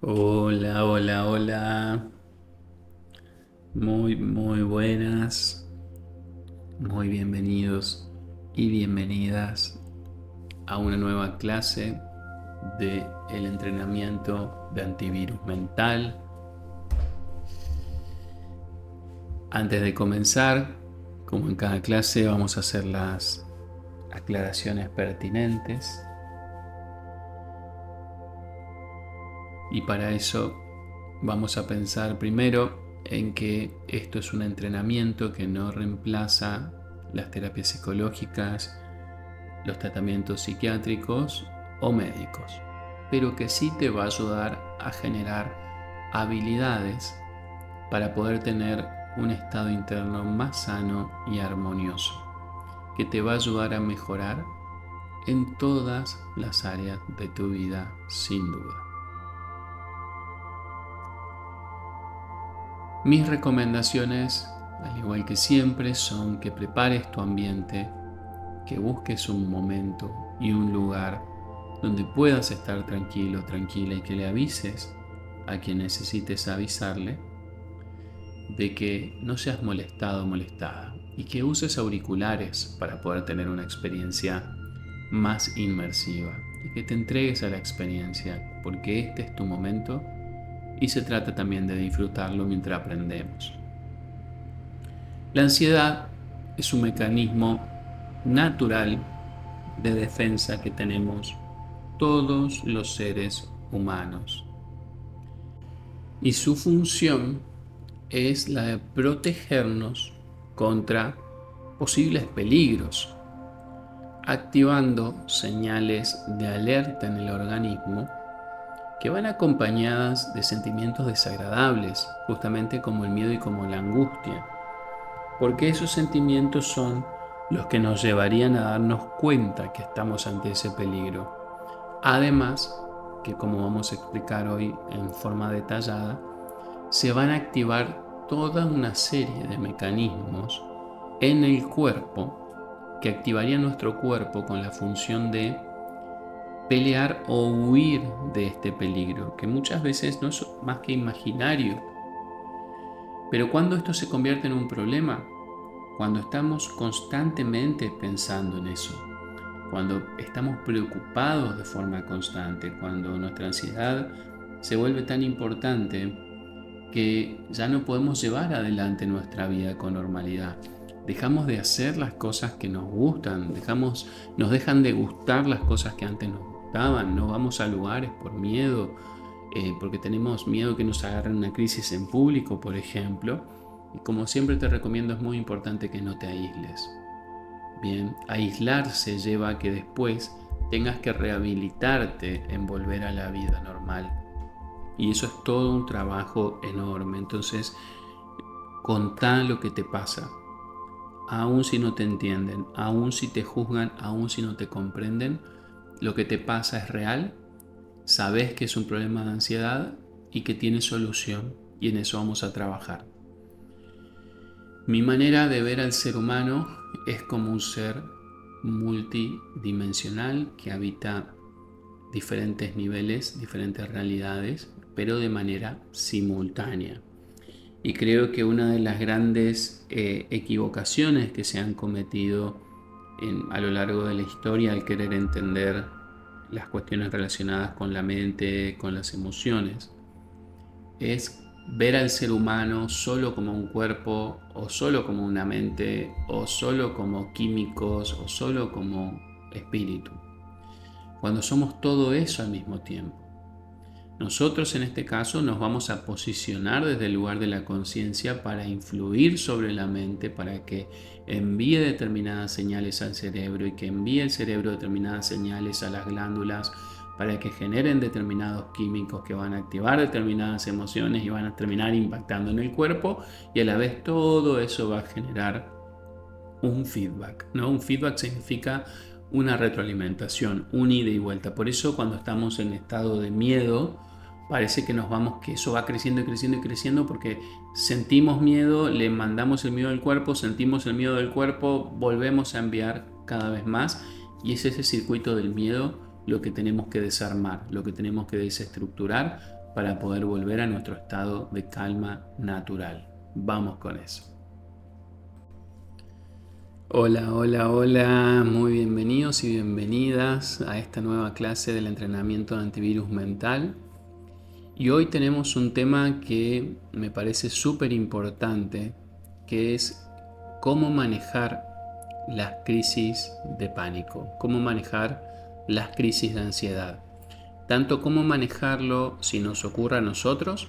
Hola, hola, hola. Muy buenas. Muy bienvenidos y bienvenidas a una nueva clase de el entrenamiento de antivirus mental. Antes de comenzar, como en cada clase, vamos a hacer las aclaraciones pertinentes. Y para eso vamos a pensar primero en que esto es un entrenamiento que no reemplaza las terapias psicológicas, los tratamientos psiquiátricos o médicos, pero que sí te va a ayudar a generar habilidades para poder tener un estado interno más sano y armonioso, que te va a ayudar a mejorar en todas las áreas de tu vida, sin duda. Mis recomendaciones, al igual que siempre, son que prepares tu ambiente, que busques un momento y un lugar donde puedas estar tranquilo, tranquila y que le avises a quien necesites avisarle de que no seas molestado o molestada y que uses auriculares para poder tener una experiencia más inmersiva y que te entregues a la experiencia porque este es tu momento y se trata también de disfrutarlo mientras aprendemos. La ansiedad es un mecanismo natural de defensa que tenemos todos los seres humanos y su función es la de protegernos contra posibles peligros, activando señales de alerta en el organismo que van acompañadas de sentimientos desagradables, justamente como el miedo y como la angustia, porque esos sentimientos son los que nos llevarían a darnos cuenta que estamos ante ese peligro. Además, que como vamos a explicar hoy en forma detallada, se van a activar toda una serie de mecanismos en el cuerpo que activarían nuestro cuerpo con la función de pelear o huir de este peligro, que muchas veces no es más que imaginario. Pero cuando esto se convierte en un problema, cuando estamos constantemente pensando en eso, cuando estamos preocupados de forma constante, cuando nuestra ansiedad se vuelve tan importante que ya no podemos llevar adelante nuestra vida con normalidad. Dejamos de hacer las cosas que nos gustan, nos dejan de gustar las cosas que antes nos gustaban, no vamos a lugares por miedo, porque tenemos miedo que nos agarre una crisis en público, por ejemplo. Y como siempre te recomiendo, es muy importante que no te aísles. Bien, aislarse lleva a que después tengas que rehabilitarte en volver a la vida normal. Y eso es todo un trabajo enorme. Entonces, contá lo que te pasa, aun si no te entienden, aun si te juzgan, aun si no te comprenden. Lo que te pasa es real, sabes que es un problema de ansiedad y que tiene solución, y en eso vamos a trabajar. Mi manera de ver al ser humano es como un ser multidimensional que habita diferentes niveles, diferentes realidades, pero de manera simultánea. Y creo que una de las grandes equivocaciones que se han cometido a lo largo de la historia al querer entender las cuestiones relacionadas con la mente, con las emociones, es ver al ser humano solo como un cuerpo, o solo como una mente, o solo como químicos, o solo como espíritu, cuando somos todo eso al mismo tiempo. Nosotros en este caso nos vamos a posicionar desde el lugar de la conciencia para influir sobre la mente, para que envíe determinadas señales al cerebro y que envíe el cerebro determinadas señales a las glándulas para que generen determinados químicos que van a activar determinadas emociones y van a terminar impactando en el cuerpo, y a la vez todo eso va a generar un feedback, ¿no? Un feedback significa una retroalimentación, un ida y vuelta. Por eso cuando estamos en estado de miedo, parece que que eso va creciendo y creciendo y creciendo, porque sentimos miedo, le mandamos el miedo al cuerpo, sentimos el miedo del cuerpo, volvemos a enviar cada vez más, y es ese circuito del miedo lo que tenemos que desarmar, lo que tenemos que desestructurar para poder volver a nuestro estado de calma natural. Vamos con eso. Hola, hola, hola, muy bienvenidos y bienvenidas a esta nueva clase del entrenamiento de antivirus mental. Y hoy tenemos un tema que me parece súper importante, que es cómo manejar las crisis de pánico, cómo manejar las crisis de ansiedad. Tanto cómo manejarlo si nos ocurre a nosotros,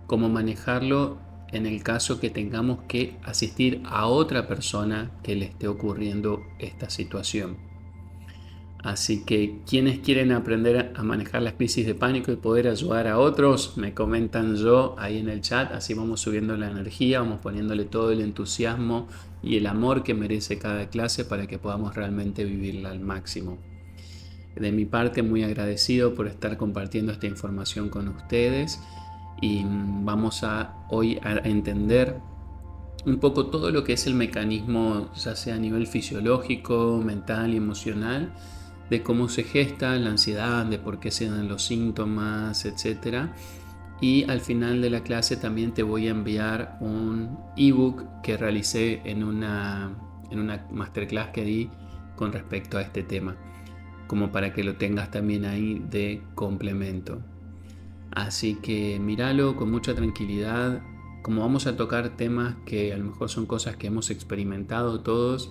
como manejarlo en el caso que tengamos que asistir a otra persona que le esté ocurriendo esta situación. Así que quienes quieren aprender a manejar las crisis de pánico y poder ayudar a otros, me comentan yo ahí en el chat, así vamos subiendo la energía, vamos poniéndole todo el entusiasmo y el amor que merece cada clase para que podamos realmente vivirla al máximo. De mi parte, muy agradecido por estar compartiendo esta información con ustedes y vamos hoy a entender un poco todo lo que es el mecanismo, ya sea a nivel fisiológico, mental y emocional, de cómo se gesta la ansiedad, de por qué se dan los síntomas, etc. Y al final de la clase también te voy a enviar un ebook que realicé en una masterclass que di con respecto a este tema, como para que lo tengas también ahí de complemento. Así que míralo con mucha tranquilidad. Como vamos a tocar temas que a lo mejor son cosas que hemos experimentado todos,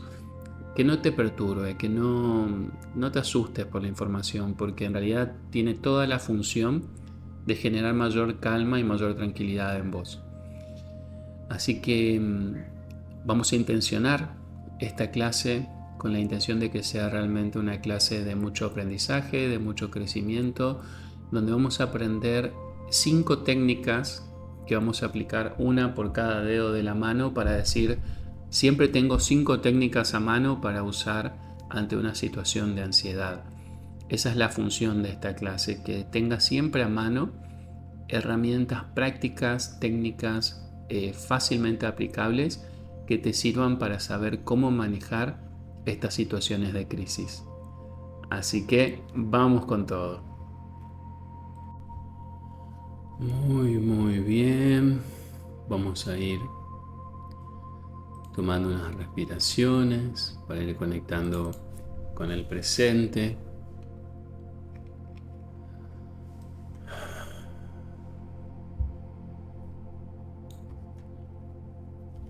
que no te perturbe, que no te asustes por la información, porque en realidad tiene toda la función de generar mayor calma y mayor tranquilidad en vos. Así que vamos a intencionar esta clase con la intención de que sea realmente una clase de mucho aprendizaje, de mucho crecimiento, donde vamos a aprender 5 técnicas que vamos a aplicar, una por cada dedo de la mano, para decir, siempre tengo 5 técnicas a mano para usar ante una situación de ansiedad. Esa es la función de esta clase, que tengas siempre a mano herramientas prácticas, técnicas fácilmente aplicables que te sirvan para saber cómo manejar estas situaciones de crisis. Así que vamos con todo. Muy bien. Vamos a ir tomando unas respiraciones para ir conectando con el presente.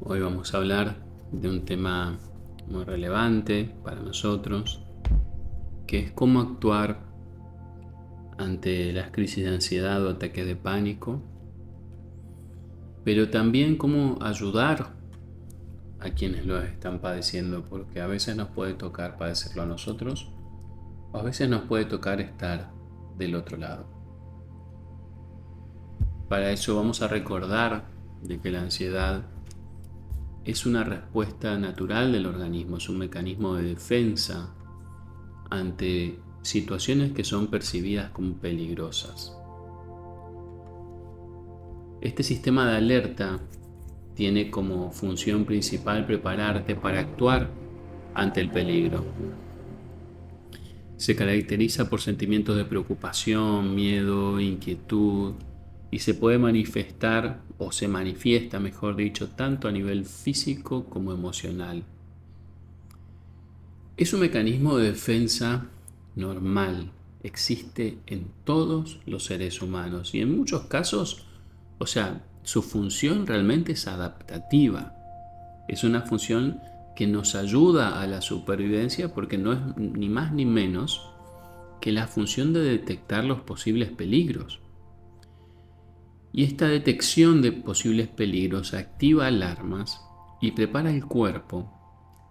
Hoy vamos a hablar de un tema muy relevante para nosotros, que es cómo actuar ante las crisis de ansiedad o ataques de pánico, pero también cómo ayudar a quienes lo están padeciendo, porque a veces nos puede tocar padecerlo a nosotros, o a veces nos puede tocar estar del otro lado. Para eso vamos a recordar de que la ansiedad es una respuesta natural del organismo, es un mecanismo de defensa ante situaciones que son percibidas como peligrosas. Este sistema de alerta tiene como función principal prepararte para actuar ante el peligro. Se caracteriza por sentimientos de preocupación, miedo, inquietud, y se puede manifestar, o se manifiesta, mejor dicho, tanto a nivel físico como emocional. Es un mecanismo de defensa normal, existe en todos los seres humanos y en muchos casos, su función realmente es adaptativa. Es una función que nos ayuda a la supervivencia porque no es ni más ni menos que la función de detectar los posibles peligros. Y esta detección de posibles peligros activa alarmas y prepara el cuerpo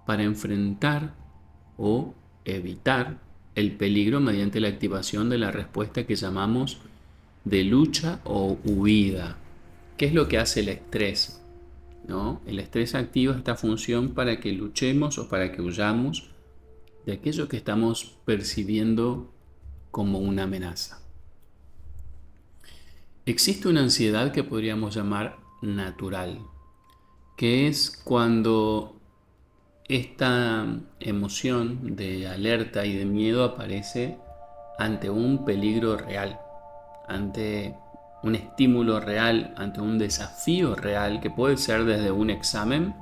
para enfrentar o evitar el peligro mediante la activación de la respuesta que llamamos de lucha o huida. ¿Qué es lo que hace el estrés? ¿No? El estrés activa esta función para que luchemos o para que huyamos de aquello que estamos percibiendo como una amenaza. Existe una ansiedad que podríamos llamar natural, que es cuando esta emoción de alerta y de miedo aparece ante un peligro real, ante un estímulo real ante un desafío real que puede ser desde un examen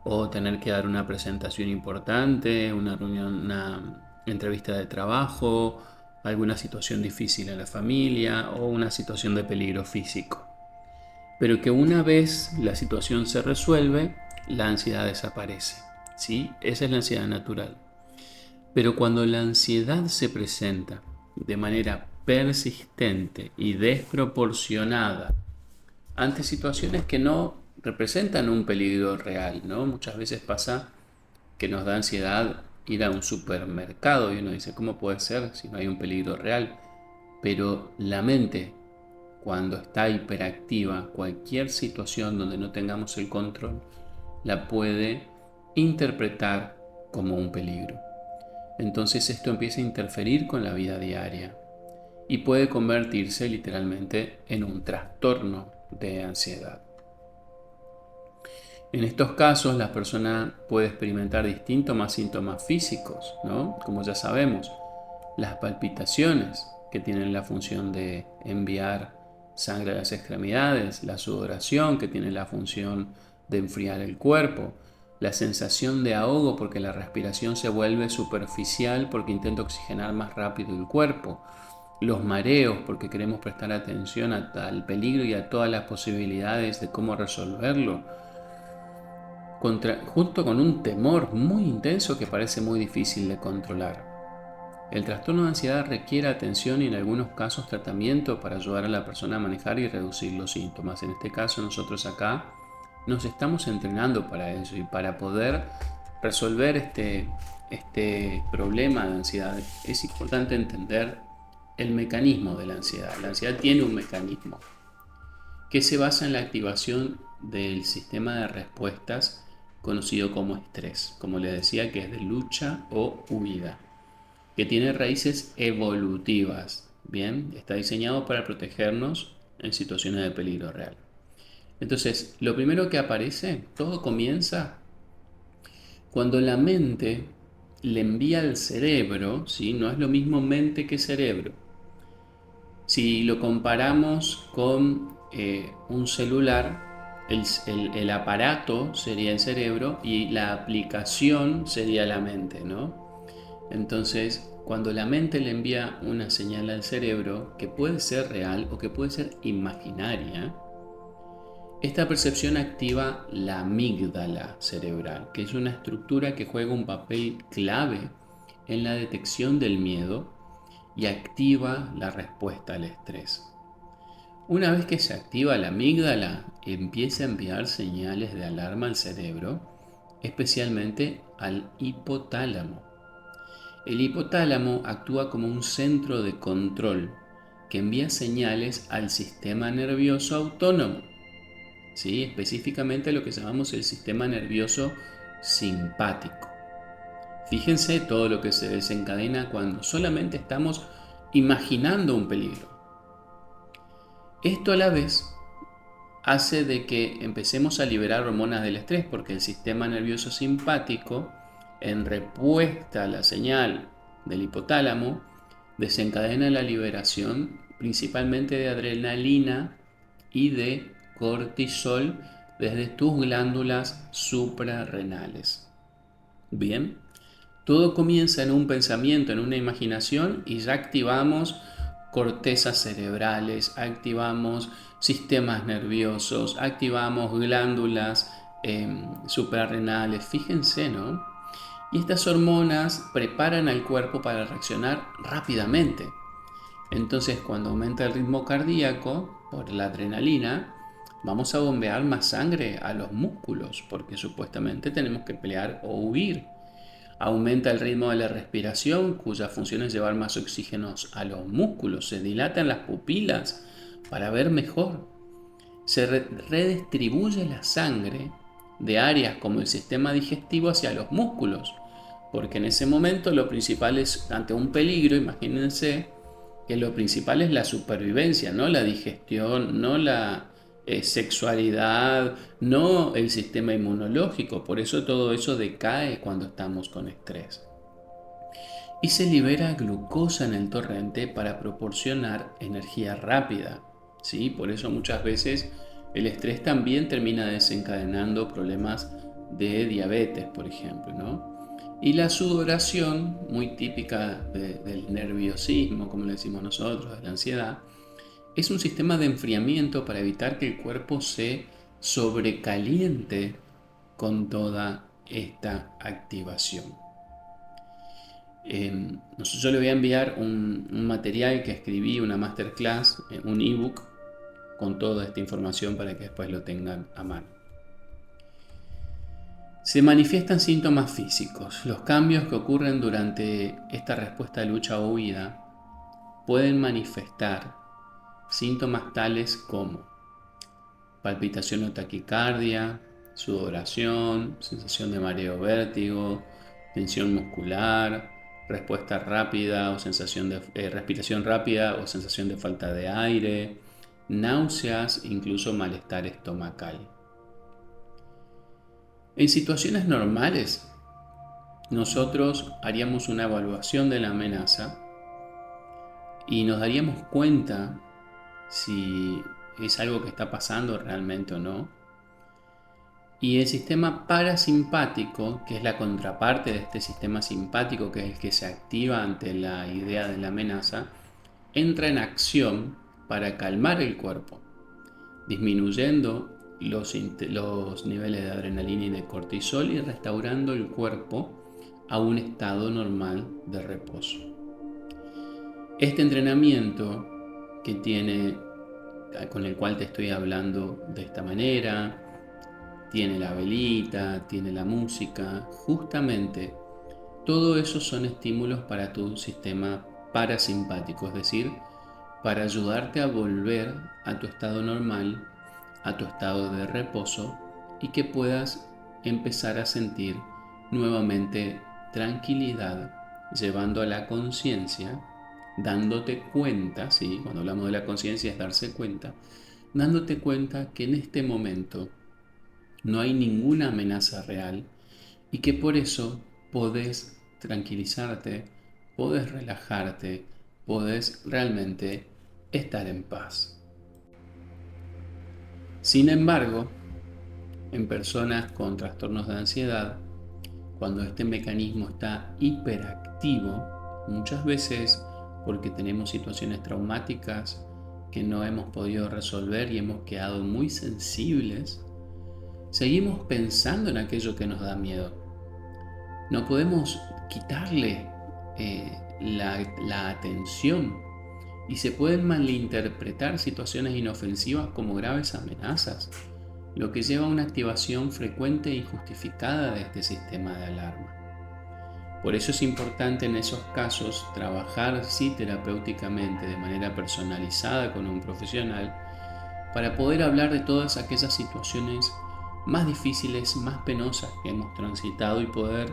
o tener que dar una presentación importante, una reunión, una entrevista de trabajo, alguna situación difícil en la familia o una situación de peligro físico. Pero que una vez la situación se resuelve, la ansiedad desaparece. ¿Sí? Esa es la ansiedad natural. Pero cuando la ansiedad se presenta de manera persistente y desproporcionada ante situaciones que no representan un peligro real, ¿no? Muchas veces pasa que nos da ansiedad ir a un supermercado y uno dice, ¿cómo puede ser si no hay un peligro real? Pero la mente, cuando está hiperactiva, cualquier situación donde no tengamos el control, la puede interpretar como un peligro. Entonces esto empieza a interferir con la vida diaria y puede convertirse literalmente en un trastorno de ansiedad. En estos casos, la persona puede experimentar distintos más síntomas físicos, ¿no? Como ya sabemos, las palpitaciones, que tienen la función de enviar sangre a las extremidades, la sudoración, que tiene la función de enfriar el cuerpo, la sensación de ahogo porque la respiración se vuelve superficial porque intenta oxigenar más rápido el cuerpo, los mareos porque queremos prestar atención al peligro y a todas las posibilidades de cómo resolverlo, junto con un temor muy intenso que parece muy difícil de controlar. El trastorno de ansiedad requiere atención y en algunos casos tratamiento para ayudar a la persona a manejar y reducir los síntomas. En este caso nosotros acá nos estamos entrenando para eso y para poder resolver este problema de ansiedad. Es importante entender el mecanismo de la ansiedad. La ansiedad tiene un mecanismo que se basa en la activación del sistema de respuestas conocido como estrés, como les decía, que es de lucha o huida, que tiene raíces evolutivas. Bien, está diseñado para protegernos en situaciones de peligro real. Entonces, lo primero que aparece, todo comienza cuando la mente le envía al cerebro, ¿sí? No es lo mismo mente que cerebro. Si lo comparamos con un celular, el aparato sería el cerebro y la aplicación sería la mente, ¿no? Entonces, cuando la mente le envía una señal al cerebro, que puede ser real o que puede ser imaginaria, esta percepción activa la amígdala cerebral, que es una estructura que juega un papel clave en la detección del miedo y activa la respuesta al estrés. Una vez que se activa la amígdala, empieza a enviar señales de alarma al cerebro, especialmente al hipotálamo. El hipotálamo actúa como un centro de control que envía señales al sistema nervioso autónomo, ¿sí? Específicamente lo que llamamos el sistema nervioso simpático. Fíjense todo lo que se desencadena cuando solamente estamos imaginando un peligro. Esto a la vez hace de que empecemos a liberar hormonas del estrés porque el sistema nervioso simpático, en respuesta a la señal del hipotálamo, desencadena la liberación principalmente de adrenalina y de cortisol desde tus glándulas suprarrenales. Bien, todo comienza en un pensamiento, en una imaginación y ya activamos cortezas cerebrales, activamos sistemas nerviosos, activamos glándulas suprarrenales. Fíjense, ¿no? Y estas hormonas preparan al cuerpo para reaccionar rápidamente. Entonces, cuando aumenta el ritmo cardíaco por la adrenalina, vamos a bombear más sangre a los músculos porque supuestamente tenemos que pelear o huir. Aumenta el ritmo de la respiración, cuya función es llevar más oxígeno a los músculos. Se dilatan las pupilas para ver mejor. Se redistribuye la sangre de áreas como el sistema digestivo hacia los músculos, porque en ese momento lo principal es, ante un peligro, imagínense, que lo principal es la supervivencia, no la digestión, no la sexualidad, no el sistema inmunológico. Por eso todo eso decae cuando estamos con estrés. Y se libera glucosa en el torrente para proporcionar energía rápida. ¿sí? Por eso muchas veces el estrés también termina desencadenando problemas de diabetes, por ejemplo, ¿no? Y la sudoración, muy típica del nerviosismo, como le decimos nosotros, de la ansiedad, es un sistema de enfriamiento para evitar que el cuerpo se sobrecaliente con toda esta activación. Yo le voy a enviar un material que escribí, una masterclass, un ebook con toda esta información para que después lo tengan a mano. Se manifiestan síntomas físicos. Los cambios que ocurren durante esta respuesta de lucha o huida pueden manifestar síntomas tales como palpitación o taquicardia, sudoración, sensación de mareo o vértigo, tensión muscular, respuesta rápida o sensación de respiración rápida o sensación de falta de aire, náuseas, incluso malestar estomacal. En situaciones normales, nosotros haríamos una evaluación de la amenaza y nos daríamos cuenta si es algo que está pasando realmente o no. Y el sistema parasimpático, que es la contraparte de este sistema simpático, que es el que se activa ante la idea de la amenaza, entra en acción para calmar el cuerpo, disminuyendo los niveles de adrenalina y de cortisol y restaurando el cuerpo a un estado normal de reposo. Este entrenamiento con el cual te estoy hablando de esta manera, tiene la velita, tiene la música, justamente todo eso son estímulos para tu sistema parasimpático, es decir, para ayudarte a volver a tu estado normal, a tu estado de reposo y que puedas empezar a sentir nuevamente tranquilidad, llevando a la conciencia, dándote cuenta, ¿sí? Cuando hablamos de la conciencia es darse cuenta, dándote cuenta que en este momento no hay ninguna amenaza real y que por eso podés tranquilizarte, podés relajarte, podés realmente estar en paz. Sin embargo, en personas con trastornos de ansiedad, cuando este mecanismo está hiperactivo, muchas veces porque tenemos situaciones traumáticas que no hemos podido resolver y hemos quedado muy sensibles, seguimos pensando en aquello que nos da miedo. No podemos quitarle la atención y se pueden malinterpretar situaciones inofensivas como graves amenazas, lo que lleva a una activación frecuente e injustificada de este sistema de alarma. Por eso es importante en esos casos trabajar sí terapéuticamente de manera personalizada con un profesional para poder hablar de todas aquellas situaciones más difíciles, más penosas que hemos transitado y poder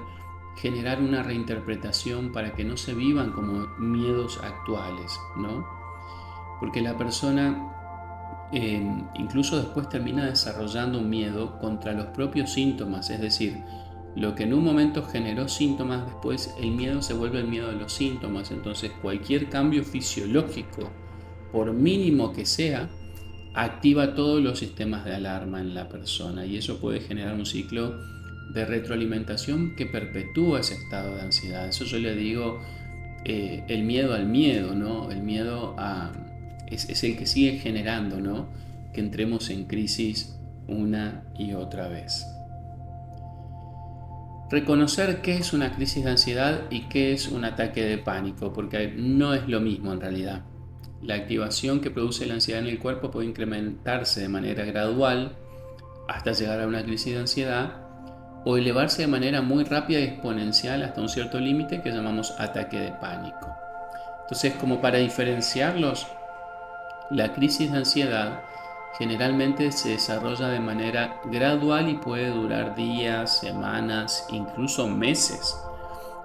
generar una reinterpretación para que no se vivan como miedos actuales, ¿no? Porque la persona incluso después termina desarrollando un miedo contra los propios síntomas, es decir, lo que en un momento generó síntomas, después el miedo se vuelve el miedo de los síntomas. Entonces cualquier cambio fisiológico, por mínimo que sea, activa todos los sistemas de alarma en la persona y eso puede generar un ciclo de retroalimentación que perpetúa ese estado de ansiedad. Eso yo le digo el miedo al miedo, ¿no? El miedo es el que sigue generando, ¿no? Que entremos en crisis una y otra vez. Reconocer qué es una crisis de ansiedad y qué es un ataque de pánico, porque no es lo mismo en realidad. La activación que produce la ansiedad en el cuerpo puede incrementarse de manera gradual hasta llegar a una crisis de ansiedad o elevarse de manera muy rápida y exponencial hasta un cierto límite que llamamos ataque de pánico. Entonces, como para diferenciarlos, la crisis de ansiedad generalmente se desarrolla de manera gradual y puede durar días, semanas, incluso meses,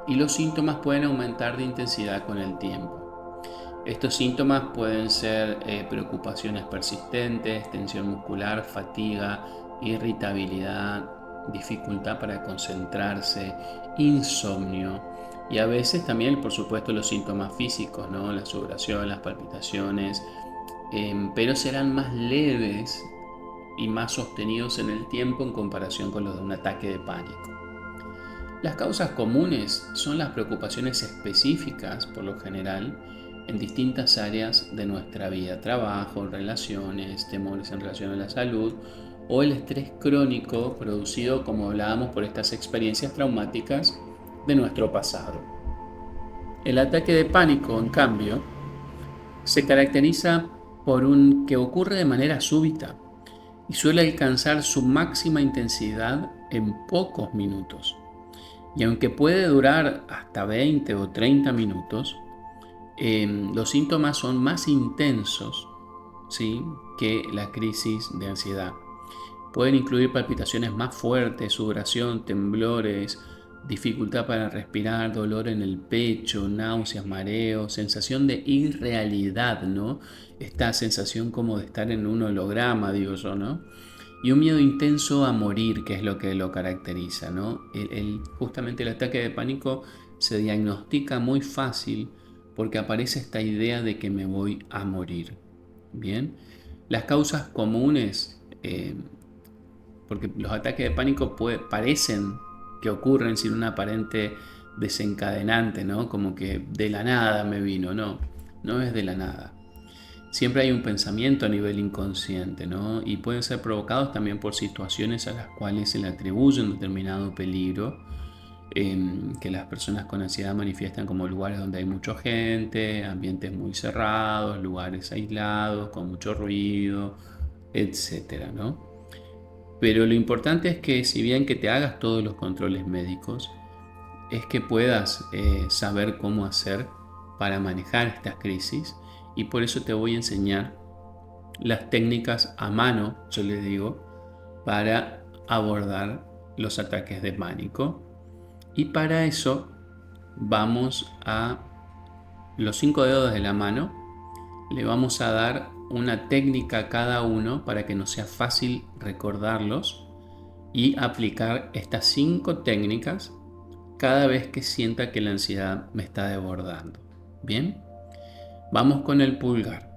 y los síntomas pueden aumentar de intensidad con el tiempo. Estos síntomas pueden ser preocupaciones persistentes, tensión muscular, fatiga, irritabilidad, dificultad para concentrarse, insomnio y a veces también, por supuesto, los síntomas físicos, ¿no? La sudoración, las palpitaciones, pero serán más leves y más sostenidos en el tiempo en comparación con los de un ataque de pánico. Las causas comunes son las preocupaciones específicas, por lo general, en distintas áreas de nuestra vida: trabajo, relaciones, temores en relación a la salud o el estrés crónico producido, como hablábamos, por estas experiencias traumáticas de nuestro pasado. El ataque de pánico, en cambio, se caracteriza por un que ocurre de manera súbita y suele alcanzar su máxima intensidad en pocos minutos. Y aunque puede durar hasta 20 o 30 minutos, los síntomas son más intensos, ¿sí?, que la crisis de ansiedad. Pueden incluir palpitaciones más fuertes, sudoración, temblores, dificultad para respirar, dolor en el pecho, náuseas, mareos, sensación de irrealidad, ¿no? Esta sensación como de estar en un holograma, digo yo, ¿no? Y un miedo intenso a morir, que es lo que lo caracteriza, ¿no? Justamente el ataque de pánico se diagnostica muy fácil porque aparece esta idea de que me voy a morir. Bien, las causas comunes, porque los ataques de pánico parecen que ocurren sin un aparente desencadenante, ¿no? Como que de la nada me vino. No, no es de la nada. Siempre hay un pensamiento a nivel inconsciente, ¿no? Y pueden ser provocados también por situaciones a las cuales se le atribuye un determinado peligro, que las personas con ansiedad manifiestan como lugares donde hay mucha gente, ambientes muy cerrados, lugares aislados, con mucho ruido, etcétera, ¿no? Pero lo importante es que, si bien que te hagas todos los controles médicos, es que puedas saber cómo hacer para manejar estas crisis, y por eso te voy a enseñar las técnicas a mano, yo les digo, para abordar los ataques de pánico. Y para eso vamos a los 5 dedos de la mano, le vamos a dar una técnica a cada uno para que nos sea fácil recordarlos y aplicar estas 5 técnicas cada vez que sienta que la ansiedad me está desbordando. Bien, vamos con el pulgar.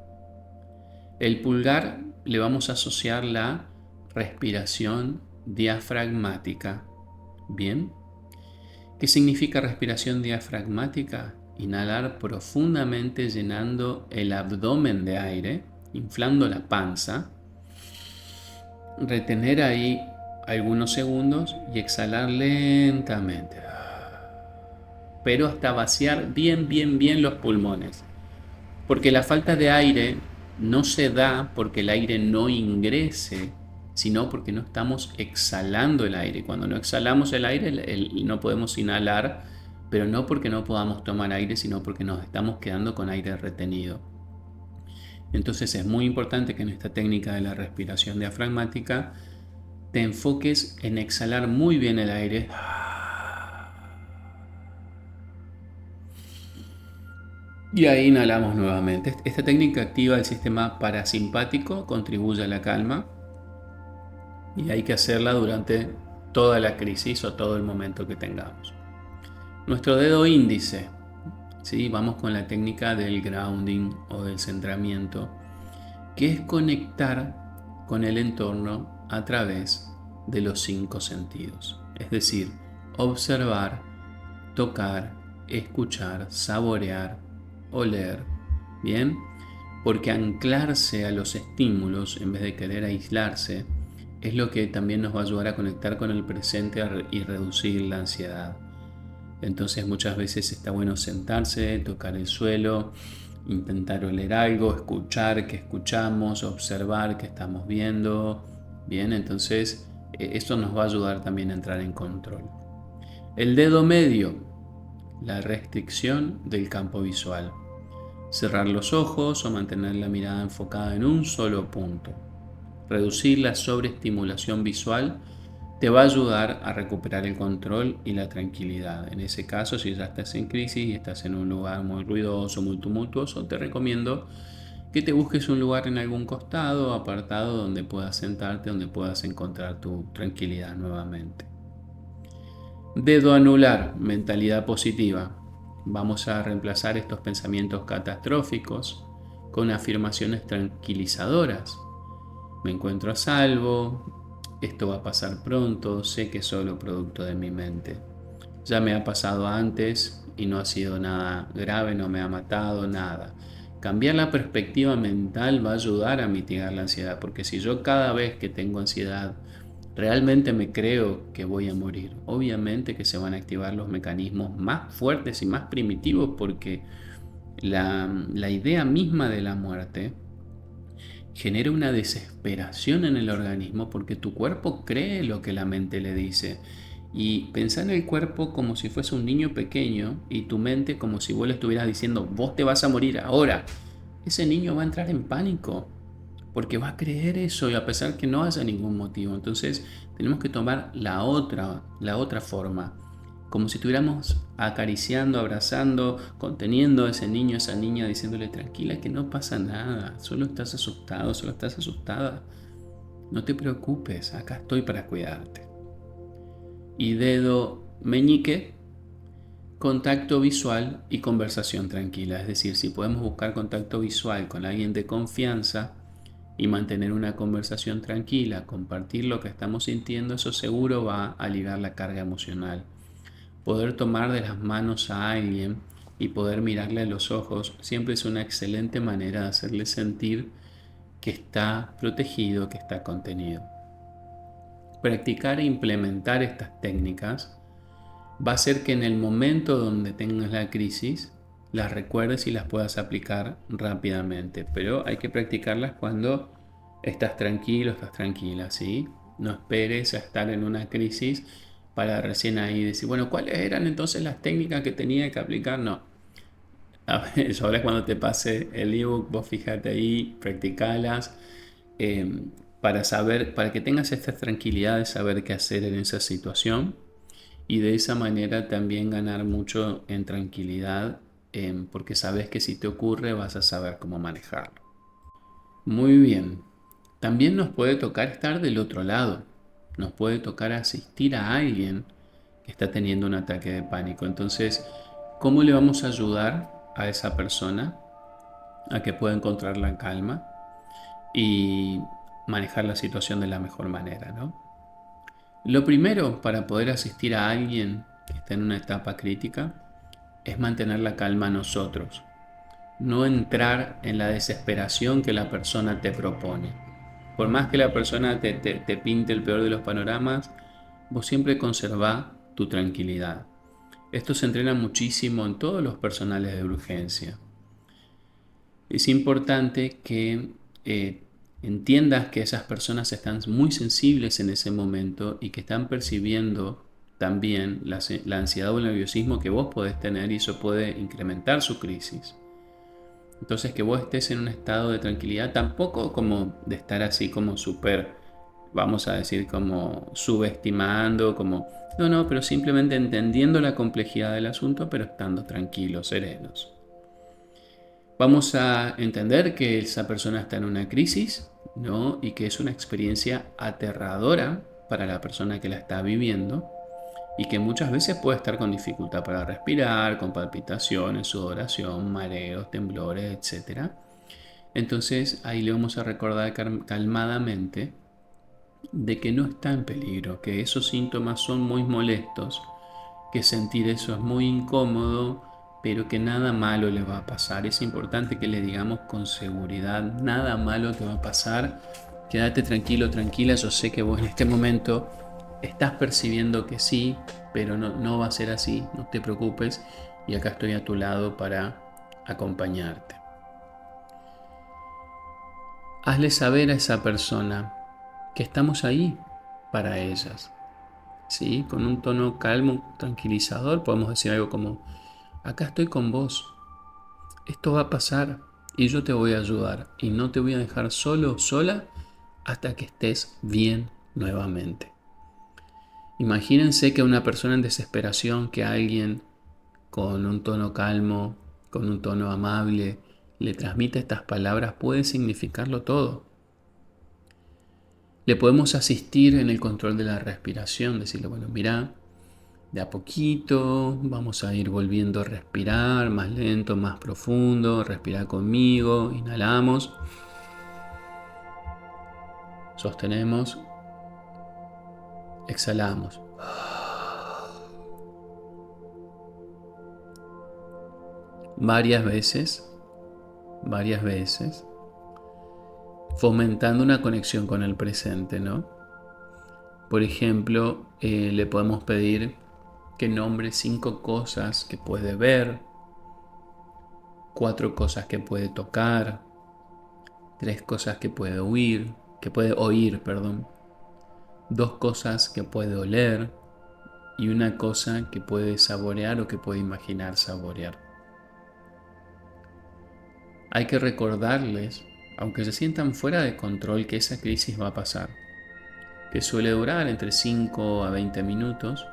El pulgar le vamos a asociar la respiración diafragmática. Bien, ¿qué significa respiración diafragmática? Inhalar profundamente, llenando el abdomen de aire, inflando la panza, retener ahí algunos segundos y exhalar lentamente, pero hasta vaciar bien los pulmones, porque la falta de aire no se da porque el aire no ingrese, sino porque no estamos exhalando el aire. Cuando no exhalamos el aire, no podemos inhalar, pero no porque no podamos tomar aire, sino porque nos estamos quedando con aire retenido. Entonces es muy importante que en esta técnica de la respiración diafragmática te enfoques en exhalar muy bien el aire. Y ahí inhalamos nuevamente. Esta técnica activa el sistema parasimpático, contribuye a la calma, y hay que hacerla durante toda la crisis o todo el momento que tengamos. Nuestro dedo índice, ¿sí? Vamos con la técnica del grounding o del centramiento, que es conectar con el entorno a través de los 5 sentidos. Es decir, observar, tocar, escuchar, saborear, oler. Bien, porque anclarse a los estímulos en vez de querer aislarse es lo que también nos va a ayudar a conectar con el presente y reducir la ansiedad. Entonces muchas veces está bueno sentarse, tocar el suelo, intentar oler algo, escuchar qué escuchamos, observar qué estamos viendo. Bien, entonces esto nos va a ayudar también a entrar en control. El dedo medio, la restricción del campo visual. Cerrar los ojos o mantener la mirada enfocada en un solo punto. Reducir la sobreestimulación visual te va a ayudar a recuperar el control y la tranquilidad. En ese caso, si ya estás en crisis y estás en un lugar muy ruidoso, muy tumultuoso, te recomiendo que te busques un lugar en algún costado, apartado, donde puedas sentarte, donde puedas encontrar tu tranquilidad nuevamente. Dedo anular, mentalidad positiva. Vamos a reemplazar estos pensamientos catastróficos con afirmaciones tranquilizadoras. Me encuentro a salvo, esto va a pasar pronto, sé que es solo producto de mi mente. Ya me ha pasado antes y no ha sido nada grave, no me ha matado, nada. Cambiar la perspectiva mental va a ayudar a mitigar la ansiedad, porque si yo cada vez que tengo ansiedad realmente me creo que voy a morir, obviamente que se van a activar los mecanismos más fuertes y más primitivos, porque la idea misma de la muerte genera una desesperación en el organismo porque tu cuerpo cree lo que la mente le dice. Y pensá en el cuerpo como si fuese un niño pequeño y tu mente como si vos le estuvieras diciendo, vos te vas a morir ahora. Ese niño va a entrar en pánico porque va a creer eso y a pesar que no haya ningún motivo. Entonces tenemos que tomar la otra forma, como si estuviéramos acariciando, abrazando, conteniendo a ese niño, a esa niña, diciéndole tranquila que no pasa nada, solo estás asustado, solo estás asustada. No te preocupes, acá estoy para cuidarte. Y dedo meñique, contacto visual y conversación tranquila. Es decir, si podemos buscar contacto visual con alguien de confianza y mantener una conversación tranquila, compartir lo que estamos sintiendo, eso seguro va a aliviar la carga emocional. Poder tomar de las manos a alguien y poder mirarle a los ojos siempre es una excelente manera de hacerle sentir que está protegido, que está contenido. Practicar e implementar estas técnicas va a hacer que en el momento donde tengas la crisis las recuerdes y las puedas aplicar rápidamente, pero hay que practicarlas cuando estás tranquilo, estás tranquila, ¿sí? No esperes a estar en una crisis para recién ahí decir, bueno, ¿cuáles eran entonces las técnicas que tenía que aplicar? No. A ver, ahora cuando te pase el ebook, vos fíjate ahí, practicalas, para saber, para que tengas esta tranquilidad de saber qué hacer en esa situación y de esa manera también ganar mucho en tranquilidad, porque sabes que si te ocurre vas a saber cómo manejarlo. Muy bien. También nos puede tocar estar del otro lado. Nos puede tocar asistir a alguien que está teniendo un ataque de pánico. Entonces, ¿cómo le vamos a ayudar a esa persona a que pueda encontrar la calma y manejar la situación de la mejor manera, ¿no? Lo primero para poder asistir a alguien que está en una etapa crítica es mantener la calma nosotros, no entrar en la desesperación que la persona te propone. Por más que la persona te pinte el peor de los panoramas, vos siempre conservá tu tranquilidad. Esto se entrena muchísimo en todos los personales de urgencia. Es importante que entiendas que esas personas están muy sensibles en ese momento y que están percibiendo también la ansiedad o el nerviosismo que vos podés tener y eso puede incrementar su crisis. Entonces que vos estés en un estado de tranquilidad, tampoco como de estar así como súper, vamos a decir, como subestimando, como, no, pero simplemente entendiendo la complejidad del asunto, pero estando tranquilos, serenos. Vamos a entender que esa persona está en una crisis, ¿no? Y que es una experiencia aterradora para la persona que la está viviendo y que muchas veces puede estar con dificultad para respirar, con palpitaciones, sudoración, mareos, temblores, etc. Entonces ahí le vamos a recordar calmadamente de que no está en peligro, que esos síntomas son muy molestos, que sentir eso es muy incómodo, pero que nada malo le va a pasar. Es importante que le digamos con seguridad, nada malo te va a pasar, quédate tranquilo, tranquila, yo sé que vos en este momento estás percibiendo que sí, pero no va a ser así, no te preocupes y acá estoy a tu lado para acompañarte. Hazle saber a esa persona que estamos ahí para ellas, ¿sí? Con un tono calmo, tranquilizador, podemos decir algo como, acá estoy con vos, esto va a pasar y yo te voy a ayudar y no te voy a dejar solo o sola hasta que estés bien nuevamente. Imagínense que una persona en desesperación, que alguien con un tono calmo, con un tono amable, le transmite estas palabras, puede significarlo todo. Le podemos asistir en el control de la respiración, decirle, bueno, mira, De a poquito vamos a ir volviendo a respirar, más lento, más profundo. Respira conmigo, inhalamos, sostenemos, exhalamos. Varias veces, fomentando una conexión con el presente, ¿no? Por ejemplo, le podemos pedir que nombre 5 cosas que puede ver, 4 cosas que puede tocar, 3 cosas que puede oír, perdón, 2 cosas que puede oler y una cosa que puede saborear o que puede imaginar saborear. Hay que recordarles, aunque se sientan fuera de control, que esa crisis va a pasar, que suele durar entre 5 a 20 minutos,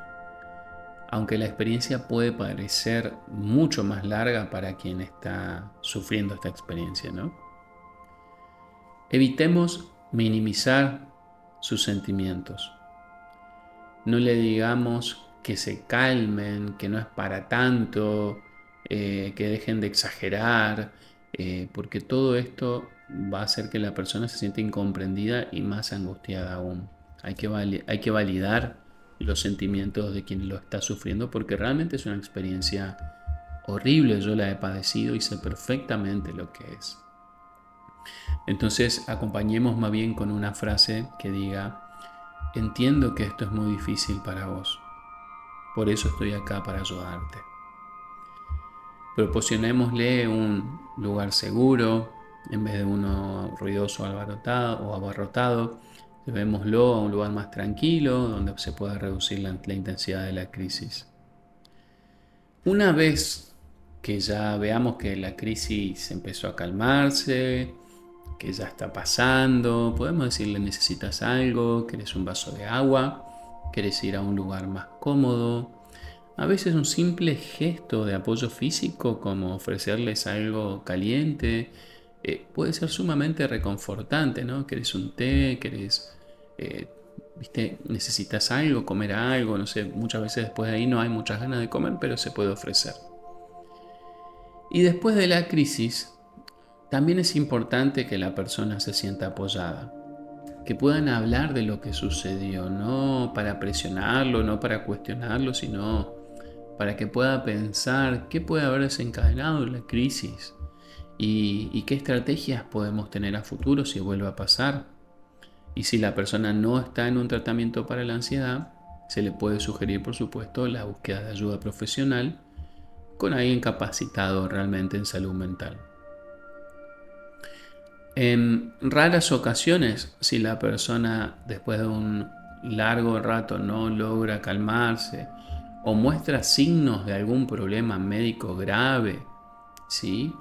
aunque la experiencia puede parecer mucho más larga para quien está sufriendo esta experiencia, ¿no? Evitemos minimizar sus sentimientos. No le digamos que se calmen, que no es para tanto, que dejen de exagerar, porque todo esto va a hacer que la persona se sienta incomprendida y más angustiada aún. Hay que validar los sentimientos de quien lo está sufriendo porque realmente es una experiencia horrible. Yo la he padecido y sé perfectamente lo que es. Entonces acompañemos más bien con una frase que diga: entiendo que esto es muy difícil para vos, por eso estoy acá para ayudarte. Proporcionémosle un lugar seguro en vez de uno ruidoso o abarrotado. Llevémoslo a un lugar más tranquilo donde se pueda reducir la intensidad de la crisis. Una vez que ya veamos que la crisis empezó a calmarse, que ya está pasando, podemos decirle: necesitas algo, querés un vaso de agua, querés ir a un lugar más cómodo. A veces un simple gesto de apoyo físico, como ofrecerles algo caliente, puede ser sumamente reconfortante, ¿no? Querés un té, eh, ¿viste? Necesitas algo, comer algo, no sé, muchas veces después de ahí no hay muchas ganas de comer, pero se puede ofrecer. Y después de la crisis, también es importante que la persona se sienta apoyada, que puedan hablar de lo que sucedió, no para presionarlo, no para cuestionarlo, sino para que pueda pensar qué puede haber desencadenado la crisis y qué estrategias podemos tener a futuro si vuelve a pasar. Y si la persona no está en un tratamiento para la ansiedad, se le puede sugerir, por supuesto, la búsqueda de ayuda profesional con alguien capacitado realmente en salud mental. En raras ocasiones, si la persona después de un largo rato no logra calmarse o muestra signos de algún problema médico grave, ¿sí?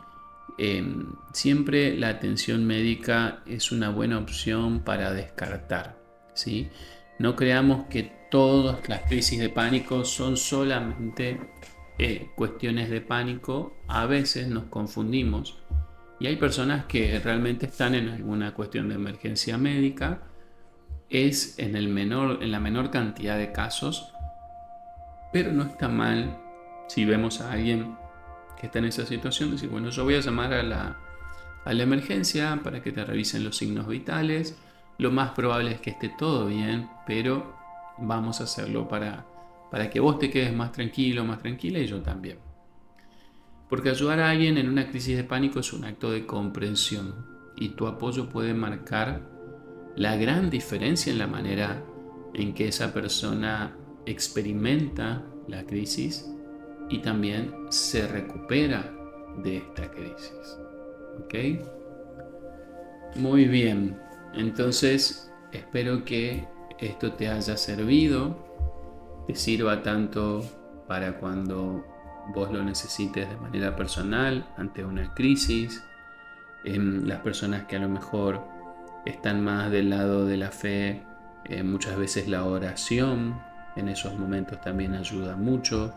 Siempre la atención médica es una buena opción para descartar, ¿sí? No creamos que todas las crisis de pánico son solamente cuestiones de pánico. A veces nos confundimos y hay personas que realmente están en alguna cuestión de emergencia médica. Es en la menor cantidad de casos, pero no está mal si vemos a alguien que está en esa situación, decir: bueno, yo voy a llamar a la emergencia para que te revisen los signos vitales. Lo más probable es que esté todo bien, pero vamos a hacerlo para que vos te quedes más tranquilo, más tranquila, y yo también. Porque ayudar a alguien en una crisis de pánico es un acto de comprensión y tu apoyo puede marcar la gran diferencia en la manera en que esa persona experimenta la crisis y también se recupera de esta crisis. ¿Ok? Muy bien. Entonces, espero que esto te haya servido, te sirva tanto para cuando vos lo necesites de manera personal ante una crisis. Las personas que a lo mejor están más del lado de la fe, muchas veces la oración en esos momentos también ayuda mucho.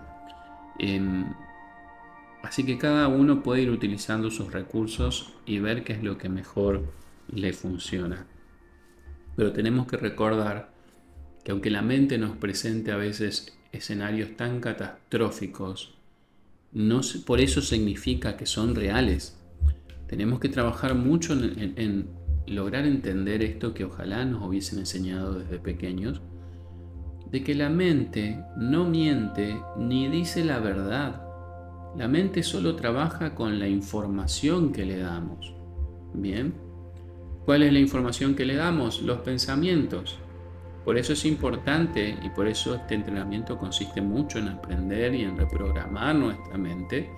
Así que cada uno puede ir utilizando sus recursos y ver qué es lo que mejor le funciona. Pero tenemos que recordar que aunque la mente nos presente a veces escenarios tan catastróficos, por eso significa que son reales. Tenemos que trabajar mucho en lograr entender esto que ojalá nos hubiesen enseñado desde pequeños, de que la mente no miente ni dice la verdad. La mente solo trabaja con la información que le damos. ¿Bien? ¿Cuál es la información que le damos? Los pensamientos. Por eso es importante y por eso este entrenamiento consiste mucho en aprender y en reprogramar nuestra mente,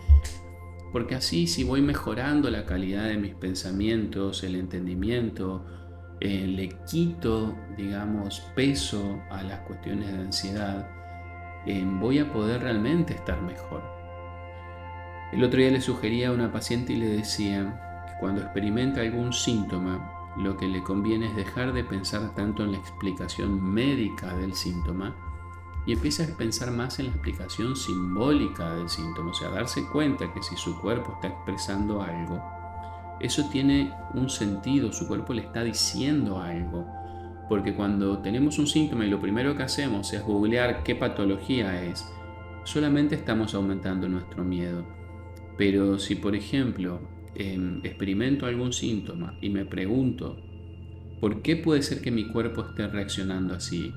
porque así si voy mejorando la calidad de mis pensamientos, el entendimiento, le quito, digamos, peso a las cuestiones de ansiedad, voy a poder realmente estar mejor. El otro día le sugería a una paciente y le decía que cuando experimenta algún síntoma, lo que le conviene es dejar de pensar tanto en la explicación médica del síntoma y empieza a pensar más en la explicación simbólica del síntoma, o sea, darse cuenta que si su cuerpo está expresando algo, eso tiene un sentido, su cuerpo le está diciendo algo, porque cuando tenemos un síntoma y lo primero que hacemos es googlear qué patología es, solamente estamos aumentando nuestro miedo. Pero si, por ejemplo, experimento algún síntoma y me pregunto, ¿por qué puede ser que mi cuerpo esté reaccionando así?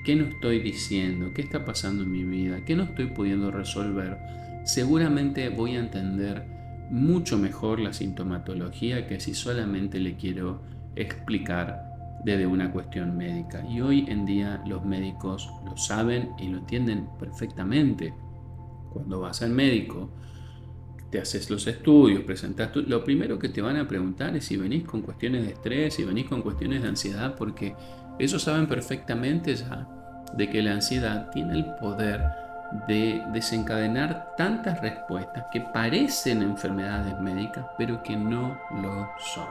¿Qué no estoy diciendo? ¿Qué está pasando en mi vida? ¿Qué no estoy pudiendo resolver? Seguramente voy a entender mucho mejor la sintomatología que si solamente le quiero explicar desde una cuestión médica. Y hoy en día los médicos lo saben y lo entienden perfectamente. Cuando vas al médico, te haces los estudios, presentas lo primero que te van a preguntar es si venís con cuestiones de estrés, si venís con cuestiones de ansiedad, porque ellos saben perfectamente ya de que la ansiedad tiene el poder de desencadenar tantas respuestas que parecen enfermedades médicas, pero que no lo son.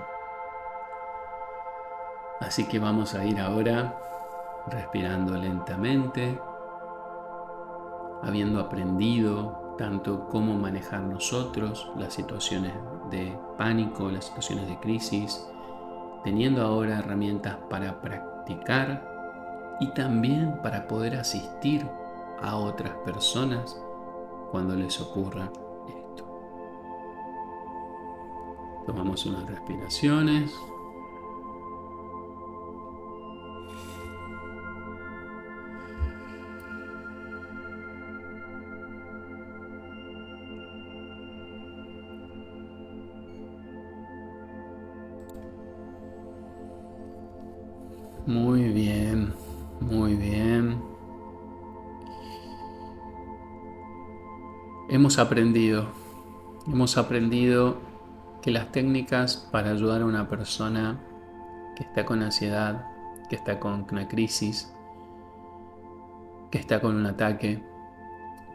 Así que vamos a ir ahora respirando lentamente, habiendo aprendido tanto cómo manejar nosotros las situaciones de pánico, las situaciones de crisis, teniendo ahora herramientas para practicar y también para poder asistir a otras personas cuando les ocurra esto. Tomamos unas respiraciones. Muy bien, muy bien. Hemos aprendido que las técnicas para ayudar a una persona que está con ansiedad, que está con una crisis, que está con un ataque,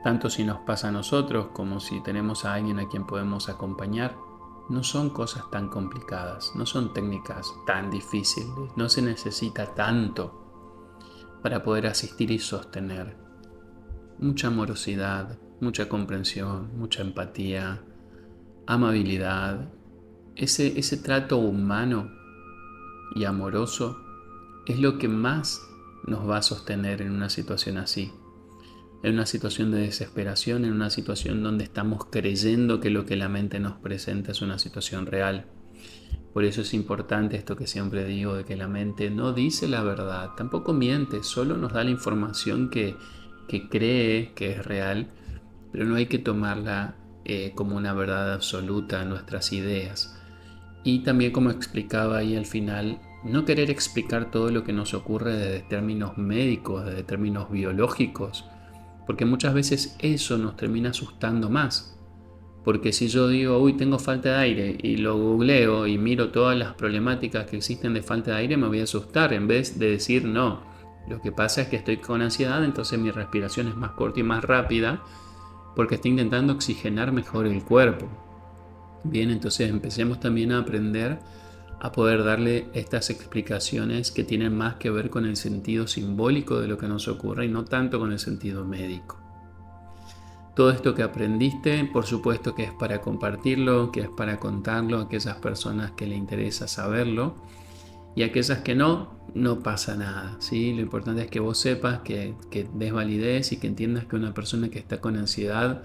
tanto si nos pasa a nosotros como si tenemos a alguien a quien podemos acompañar, no son cosas tan complicadas, no son técnicas tan difíciles, no se necesita tanto para poder asistir y sostener. Mucha amorosidad, mucha comprensión, mucha empatía, amabilidad, ese trato humano y amoroso es lo que más nos va a sostener en una situación así. En una situación de desesperación, en una situación donde estamos creyendo que lo que la mente nos presenta es una situación real. Por eso es importante esto que siempre digo, de que la mente no dice la verdad, tampoco miente, solo nos da la información que cree que es real, pero no hay que tomarla como una verdad absoluta en nuestras ideas. Y también, como explicaba ahí al final, no querer explicar todo lo que nos ocurre desde términos médicos, desde términos biológicos, porque muchas veces eso nos termina asustando más. Porque si yo digo, uy, tengo falta de aire, y lo googleo y miro todas las problemáticas que existen de falta de aire, me voy a asustar en vez de decir, no, lo que pasa es que estoy con ansiedad, entonces mi respiración es más corta y más rápida, porque estoy intentando oxigenar mejor el cuerpo. Bien, entonces empecemos también a aprender a poder darle estas explicaciones que tienen más que ver con el sentido simbólico de lo que nos ocurre y no tanto con el sentido médico. Todo esto que aprendiste, por supuesto que es para compartirlo, que es para contarlo a aquellas personas que le interesa saberlo. y aquellas que no, no pasa nada, ¿sí? Lo importante es que vos sepas, que des validez y que entiendas que una persona que está con ansiedad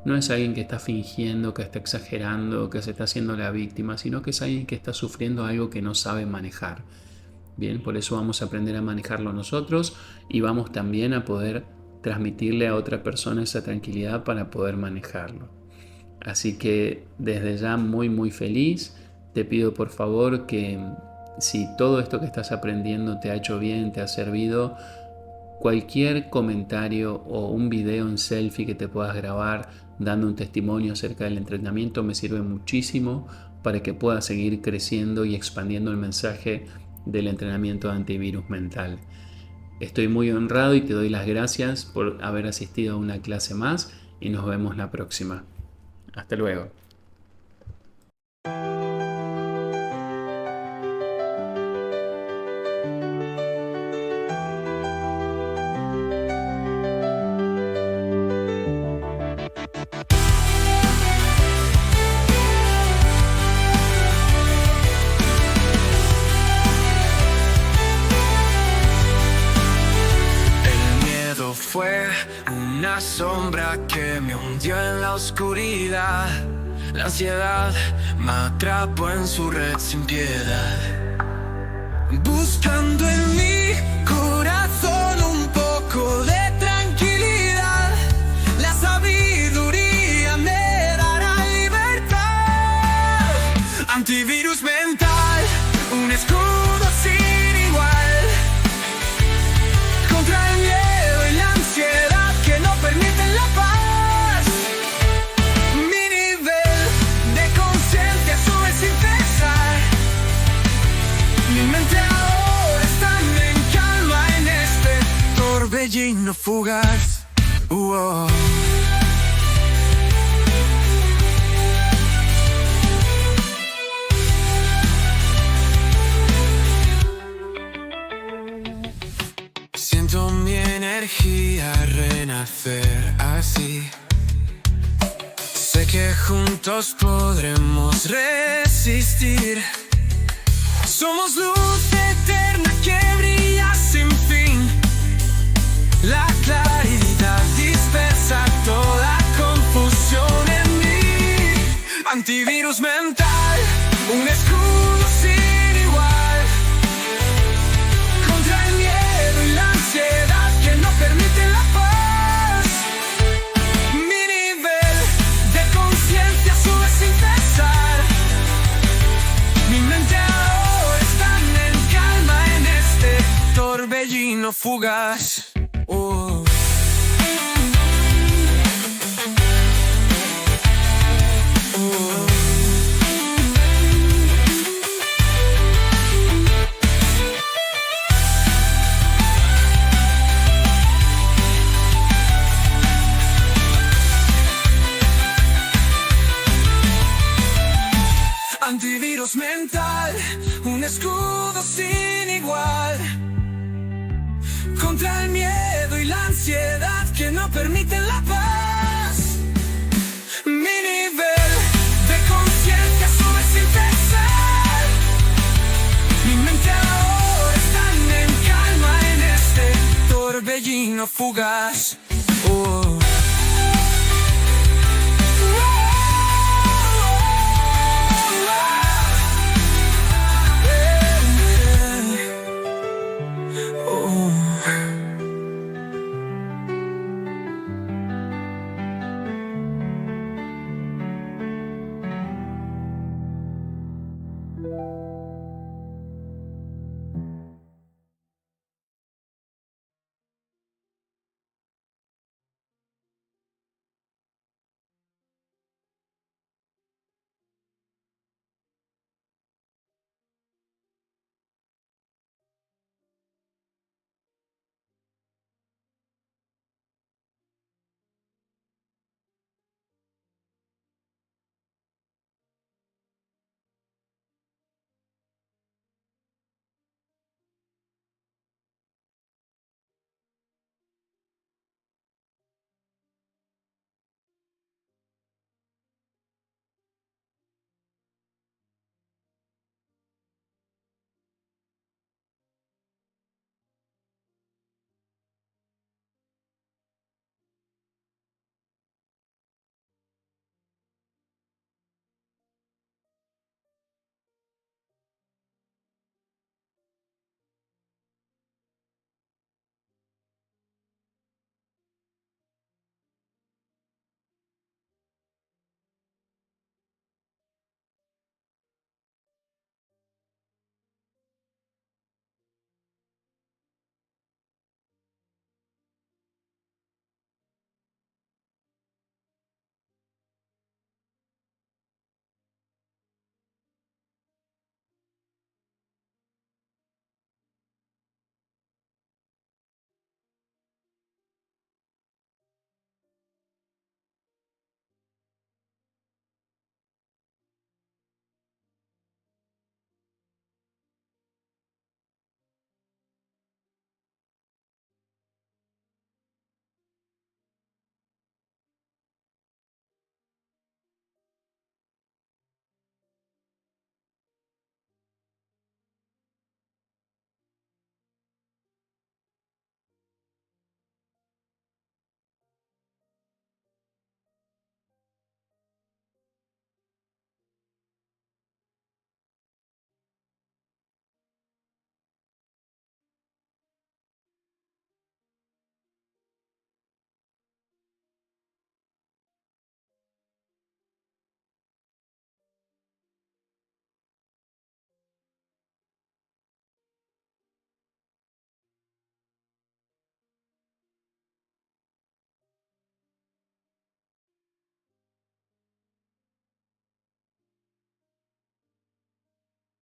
no es alguien que está fingiendo, que está exagerando, que se está haciendo la víctima, sino que es alguien que está sufriendo algo que no sabe manejar. Bien, por eso vamos a aprender a manejarlo nosotros y vamos también a poder transmitirle a otra persona esa tranquilidad para poder manejarlo. Así que desde ya muy feliz. Te pido por favor que si todo esto que estás aprendiendo te ha hecho bien, te ha servido, cualquier comentario o un video en selfie que te puedas grabar dando un testimonio acerca del entrenamiento me sirve muchísimo para que puedas seguir creciendo y expandiendo el mensaje del entrenamiento de antivirus mental. Estoy muy honrado y te doy las gracias por haber asistido a una clase más y nos vemos la próxima. Hasta luego. Fue una sombra que me hundió en la oscuridad. La ansiedad me atrapó en su red sin piedad. Buscando en mi corazón un poco de tranquilidad, la sabiduría me dará libertad. Antivirus mental, un escudo sin igual contra el miedo y la ansiedad que no permiten la paz. Mi nivel de conciencia sube sin cesar. Mi mente ahora está en calma en este torbellino fugaz. Siento mi energía renacer así. Sé que juntos podremos resistir. Somos luz eterna que brilla sin fin. La claridad dispersa toda confusión en mí. Antivirus mental, un escudo sin igual contra el miedo y la ansiedad que no permiten la paz. Mi nivel de conciencia sube sin cesar. Mi mente ahora está en calma en este torbellino fugaz. Antivirus mental, un escudo sin igual contra el miedo y la ansiedad que no permiten la paz. Mi nivel de conciencia sube sin cesar. Mi mente ahora está en calma en este torbellino fugaz.